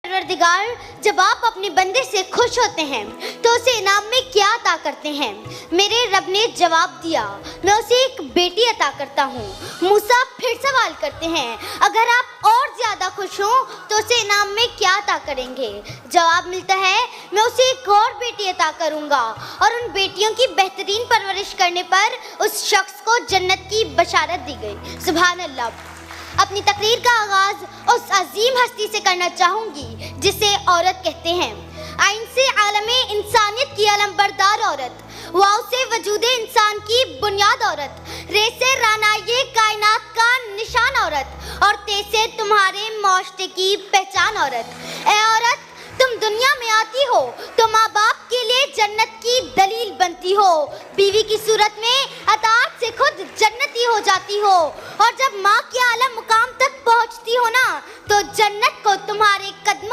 परवरदिगार, जब आप अपने बंदे से खुश होते हैं तो उसे इनाम में क्या अता करते हैं? मेरे रब ने जवाब दिया, मैं उसे एक बेटी अता करता हूँ। मूसा फिर सवाल करते हैं, अगर आप और ज्यादा खुश हों तो उसे इनाम में क्या अता करेंगे? जवाब मिलता है, मैं उसे एक और बेटी अता करूँगा और उन बेटियों की बेहतरीन परवरिश करने पर उस शख्स को जन्नत की बशारत दी गई। सुभान अल्लाह। अपनी तकरीर का आगाज उस अजीम हस्ती से करना चाहूँगी जिसे औरत कहते हैं। आइन से आलमे इंसानियत की अलमबरदार औरत, वाव से वजूदे इंसान की बुनियाद औरत, रे से रानाये कायनात का निशान औरत और ते से तुम्हारे माशरे की पहचान औरत। ए औरत, तुम दुनिया में आती हो तो माँ बाप के लिए जन्नत की दलील बनती हो, बीवी की सूरत में अताअत से खुद जन्नती हो जाती हो और जब माँ के आला मुकाम तक पहुँचती हो ना तो जन्नत को तुम्हारे कदमों